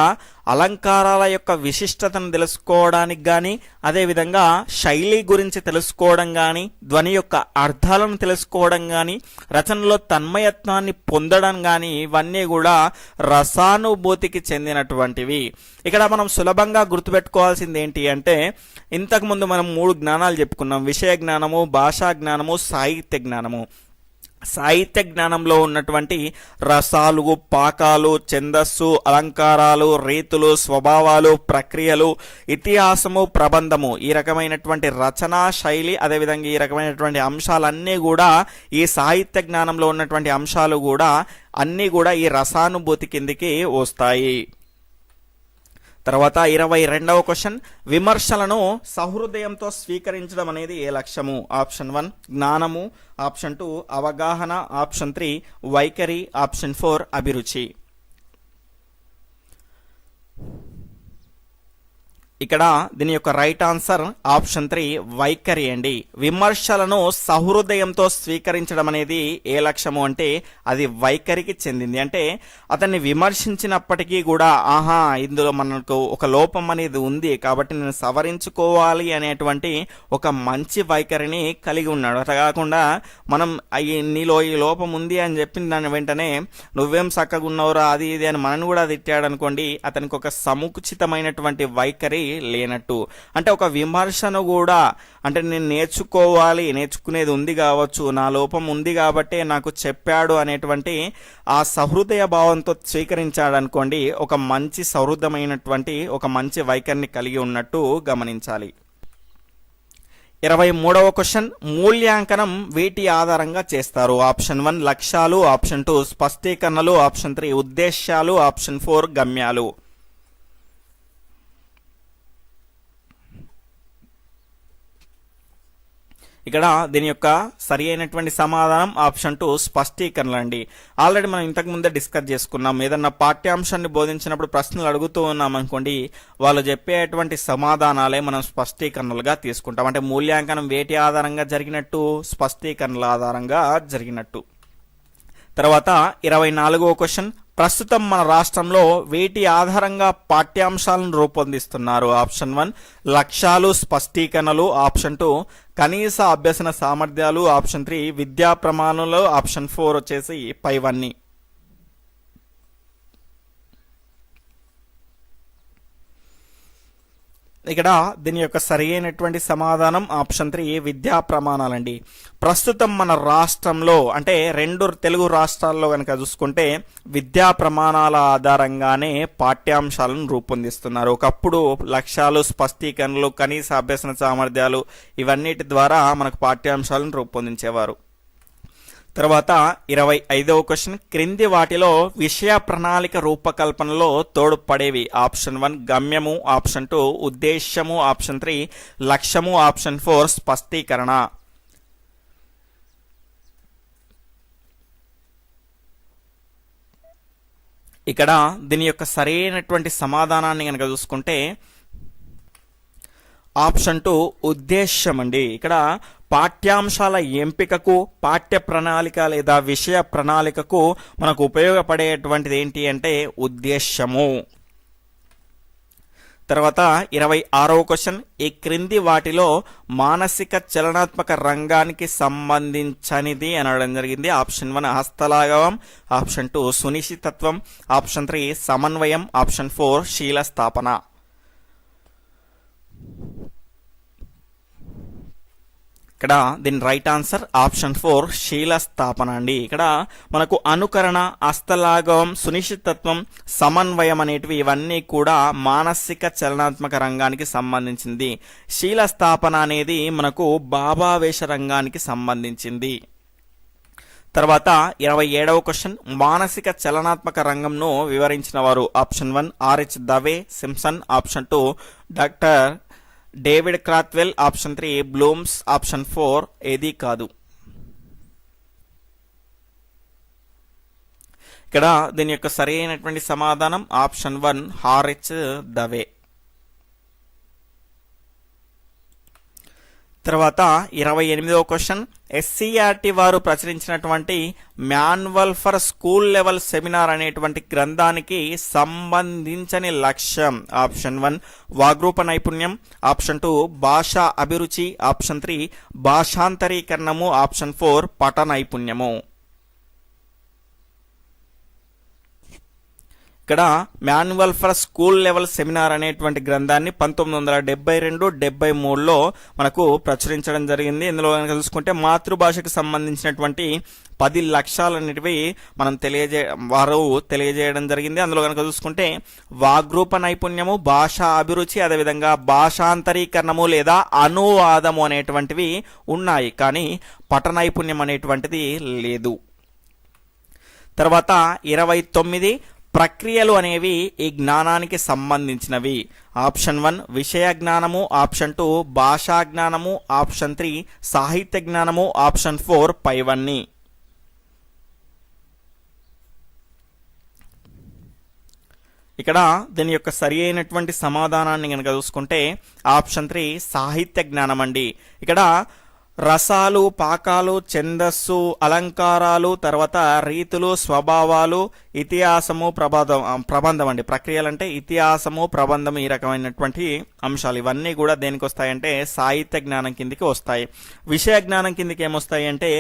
అలంకారాల యొక్క విశిష్టతను తెలుసుకోవడానికి కానీ, అదేవిధంగా శైలి గురించి తెలుసుకోవడం కానీ, ధ్వని యొక్క అర్థాలను తెలుసుకోవడం కానీ, రచనలో తన్మయత్వాన్ని పొందడం కానీ, ఇవన్నీ కూడా రసానుభూతికి చెందినటువంటివి. ఇక్కడ మనం సులభంగా గుర్తుపెట్టుకోవాల్సింది ఏంటి అంటే, ఇంతకుముందు మనం 3 జ్ఞానాలు చెప్పుకున్నాం: విషయ జ్ఞానము, భాషా జ్ఞానము, సాహిత్య జ్ఞానము. సాహిత్య జ్ఞానంలో ఉన్నటువంటి రసాలు, పాకాలు, ఛందస్సు, అలంకారాలు, రీతులు, స్వభావాలు, ప్రక్రియలు, ఇతిహాసము, ప్రబంధము, ఈ రకమైనటువంటి రచనా శైలి, అదేవిధంగా ఈ రకమైనటువంటి అంశాలన్నీ కూడా, ఈ సాహిత్య జ్ఞానంలో ఉన్నటువంటి అంశాలు కూడా అన్నీ కూడా ఈ రసానుభూతి కిందికి వస్తాయి. తర్వాత 22వ క్వశ్చన్, విమర్శలను సహృదయంతో స్వీకరించడం అనేది ఏ లక్ష్యము? ఆప్షన్ 1 జ్ఞానము. ఆప్షన్ 2 అవగాహన. ఆప్షన్ 3 వైఖరి. ఆప్షన్ 4 అభిరుచి. ఇక్కడ దీని యొక్క రైట్ ఆన్సర్ ఆప్షన్ 3 వైఖరి అండి. విమర్శలను సహృదయంతో స్వీకరించడం అనేది ఏ లక్ష్యము అంటే అది వైఖరికి చెందింది. అంటే అతన్ని విమర్శించినప్పటికీ కూడా ఆహా ఇందులో మనకు ఒక లోపం అనేది ఉంది కాబట్టి నేను సవరించుకోవాలి అనేటువంటి ఒక మంచి వైఖరిని కలిగి ఉన్నాడు. అట్లా కాకుండా మనం నీలో ఈ లోపం ఉంది అని చెప్పిన దాని వెంటనే నువ్వేం చక్కగా ఉన్నావురా అది ఇది అని మనని కూడా తిట్టాడు అనుకోండి, అతనికి ఒక సముచితమైనటువంటి వైఖరి లేనట్టు. అంటే ఒక విమర్శను కూడా అంటే నేను నేర్చుకునేది ఉంది కావచ్చు, నా లోపం ఉంది కాబట్టే నాకు చెప్పాడు అనేటువంటి ఆ సహృదయ భావంతో స్వీకరించాడు అనుకోండి, ఒక మంచి సహృదమైనటువంటి ఒక మంచి వైఖరిని కలిగి ఉన్నట్టు గమనించాలి. 23వ క్వశ్చన్, మూల్యాంకనం వీటి ఆధారంగా చేస్తారు? ఆప్షన్ 1 లక్ష్యాలు. ఆప్షన్ 2 స్పష్టీకరణలు. ఆప్షన్ 3 ఉద్దేశాలు. ఆప్షన్ 4 గమ్యాలు. ఇక్కడ దీని యొక్క సరి అయినటువంటి సమాధానం ఆప్షన్ 2 స్పష్టీకరణలు అండి. ఆల్రెడీ మనం ఇంతకు ముందే డిస్కస్ చేసుకున్నాం. ఏదన్నా పాఠ్యాంశాన్ని బోధించినప్పుడు ప్రశ్నలు అడుగుతూ ఉన్నాం అనుకోండి, వాళ్ళు చెప్పేటువంటి సమాధానాలే మనం స్పష్టీకరణలుగా తీసుకుంటాం. అంటే మూల్యాంకనం వేటి ఆధారంగా జరిగినట్టు? స్పష్టీకరణల ఆధారంగా జరిగినట్టు. తర్వాత 24వ క్వశ్చన్, ప్రస్తుతం మన రాష్ట్రంలో వేటి ఆధారంగా పాఠ్యాంశాలను రూపొందిస్తున్నారు? ఆప్షన్ 1 లక్ష్యాలు స్పష్టీకరణలు, ఆప్షన్ 2 కనీస అభ్యసన సామర్థ్యాలు, ఆప్షన్ 3 విద్యా ప్రమాణాలు, ఆప్షన్ 4 వచ్చేసి పైవన్నీ. ఇక్కడ దీని యొక్క సరి అయినటువంటి సమాధానం ఆప్షన్ 3 విద్యా ప్రమాణాలండి. ప్రస్తుతం మన రాష్ట్రంలో అంటే 2 తెలుగు రాష్ట్రాల్లో కనుక చూసుకుంటే విద్యా ప్రమాణాల ఆధారంగానే పాఠ్యాంశాలను రూపొందిస్తున్నారు. ఒకప్పుడు లక్ష్యాలు స్పష్టీకరణలు కనీస అభ్యసన సామర్థ్యాలు ఇవన్నిటి ద్వారా మనకు పాఠ్యాంశాలను రూపొందించేవారు. తర్వాత 25వ క్వశ్చన్, క్రింది వాటిలో విషయ ప్రణాళిక రూపకల్పనలో తోడ్పడేవి? ఆప్షన్ 1 గమ్యము, ఆప్షన్ 2 ఉద్దేశ్యము, ఆప్షన్ 3 లక్ష్యము, ఆప్షన్ 4 స్పష్టీకరణ. ఇక్కడ దీని యొక్క సరైనటువంటి సమాధానాన్ని కనుక చూసుకుంటే ఆప్షన్ 2 ఉద్దేశ్యం అండి. ఇక్కడ పాఠ్యాంశాల ఎంపికకు, పాఠ్య ప్రణాళిక లేదా విషయ ప్రణాళికకు మనకు ఉపయోగపడేటువంటిది ఏంటి అంటే ఉద్దేశ్యము. తర్వాత 26వ క్వశ్చన్, ఈ క్రింది వాటిలో మానసిక చలనాత్మక రంగానికి సంబంధించనిది అనడం జరిగింది. ఆప్షన్ 1 హస్తలాఘవం, ఆప్షన్ 2 సునిశ్చితత్వం, ఆప్షన్ 3 సమన్వయం, ఆప్షన్ 4 శీల స్థాపన. ఇక్కడ దీని రైట్ ఆన్సర్ ఆప్షన్ 4 శీల స్థాపన అండి. ఇక్కడ మనకు అనుకరణ, హస్తలాఘవం, సునిశ్చితత్వం, సమన్వయం అనేటివి ఇవన్నీ కూడా మానసిక చలనాత్మక రంగానికి సంబంధించింది. శీల స్థాపన అనేది మనకు భావావేశ రంగానికి సంబంధించింది. తర్వాత 27వ క్వశ్చన్, మానసిక చలనాత్మక రంగంను వివరించిన వారు? Option 1 RH Dave Simpson, option 2 doctor David Krathwohl, option 3 Bloom's, option 4 ఏది కాదు. ఇక్కడ దీని యొక్క సరి అయినటువంటి సమాధానం ఆప్షన్ 1 ఆర్హెచ్ దవే. తర్వాత 28వ క్వశ్చన్, ఎస్సీఆర్టీ వారు ప్రచురించినటువంటి manual for school level seminar అనేటువంటి గ్రంథానికి సంబంధించని లక్ష్యం? ఆప్షన్ 1 వాగ్రూప నైపుణ్యం, ఆప్షన్ 2 భాషా అభిరుచి, ఆప్షన్ 3 భాషాంతరీకరణము, ఆప్షన్ 4 పఠ నైపుణ్యము. ఇక్కడ manual for school level seminar అనేటువంటి గ్రంథాన్ని 1972-73లో మనకు ప్రచురించడం జరిగింది. ఇందులో కనుక చూసుకుంటే మాతృభాషకు సంబంధించినటువంటి 10 లక్ష్యాలన్నిటివి మనం వారు తెలియజేయడం జరిగింది. అందులో కనుక చూసుకుంటే వాగ్రూప నైపుణ్యము, భాషా అభిరుచి, అదేవిధంగా భాషాంతరీకరణము లేదా అనువాదము అనేటువంటివి ఉన్నాయి, కానీ పఠ నైపుణ్యం అనేటువంటిది లేదు. తర్వాత 29 ప్రక్రియలు అనేవి ఈ జ్ఞానానికి సంబంధించినవి? ఆప్షన్ 1 విషయ జ్ఞానము, ఆప్షన్ 2 భాషా జ్ఞానము, ఆప్షన్ 3 సాహిత్య జ్ఞానము, ఆప్షన్ 4 పైవన్నీ. ఇక్కడ దీని యొక్క సరి అయినటువంటి సమాధానాన్ని కనుక చూసుకుంటే ఆప్షన్ 3 సాహిత్య జ్ఞానం అండి. ఇక్కడ రసాలు, పాకాలు, ఛందస్సు, అలంకారాలు, తర్వాత రీతులు, స్వభావాలు, ఇతిహాసము, ప్రబంధం అండి. ప్రక్రియలు అంటే ఇతిహాసము, ప్రబంధం, ఈ రకమైనటువంటి అంశాలు ఇవన్నీ కూడా దేనికి వస్తాయంటే సాహిత్య జ్ఞానం కిందికి వస్తాయి. విషయ జ్ఞానం కిందికి ఏమొస్తాయి అంటే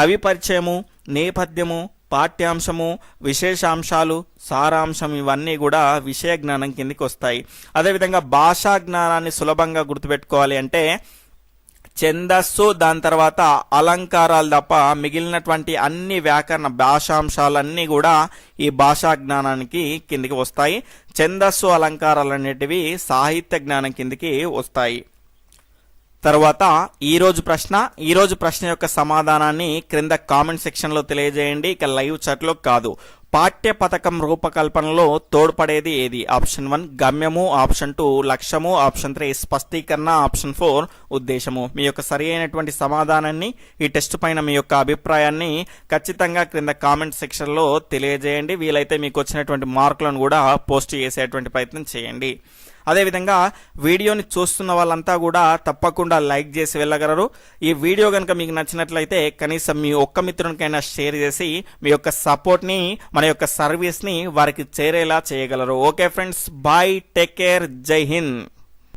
కవి పరిచయము, నేపథ్యము, పాఠ్యాంశము, విశేషాంశాలు, సారాంశం ఇవన్నీ కూడా విషయ జ్ఞానం కిందికి వస్తాయి. అదేవిధంగా భాషా జ్ఞానాన్ని సులభంగా గుర్తుపెట్టుకోవాలి అంటే ఛందస్సు, దాని తర్వాత అలంకారాలు తప్ప మిగిలినటువంటి అన్ని వ్యాకరణ భాషాంశాలన్నీ కూడా ఈ భాషా జ్ఞానానికి కిందికి వస్తాయి. ఛందస్సు, అలంకారాలు అనేటివి సాహిత్య జ్ఞానం కిందికి వస్తాయి. తర్వాత ఈరోజు ప్రశ్న యొక్క సమాధానాన్ని క్రింద కామెంట్ సెక్షన్లో తెలియజేయండి. ఇక లైవ్ చాట్లో కాదు. పాఠ్య పథకం రూపకల్పనలో తోడ్పడేది ఏది? ఆప్షన్ 1 గమ్యము, ఆప్షన్ 2 లక్ష్యము, ఆప్షన్ 3 స్పష్టీకరణ, ఆప్షన్ 4 ఉద్దేశము. మీ యొక్క సరి అయినటువంటి సమాధానాన్ని, ఈ టెస్ట్ పైన మీ యొక్క అభిప్రాయాన్ని ఖచ్చితంగా క్రింద కామెంట్ సెక్షన్లో తెలియజేయండి. వీలైతే మీకు వచ్చినటువంటి మార్కులను కూడా పోస్ట్ చేసేటువంటి ప్రయత్నం చేయండి. అదేవిధంగా వీడియోని చూస్తున్న వాళ్ళంతా కూడా తప్పకుండా లైక్ చేసి వెళ్ళగలరు. ఈ వీడియో కనుక మీకు నచ్చినట్లయితే కనీసం మీ ఒక్క మిత్రునికైనా షేర్ చేసి మీ యొక్క సపోర్ట్ని, మన యొక్క సర్వీస్ని వారికి చేరేలా చేయగలరు. Okay friends, bye, take care, జై హింద్.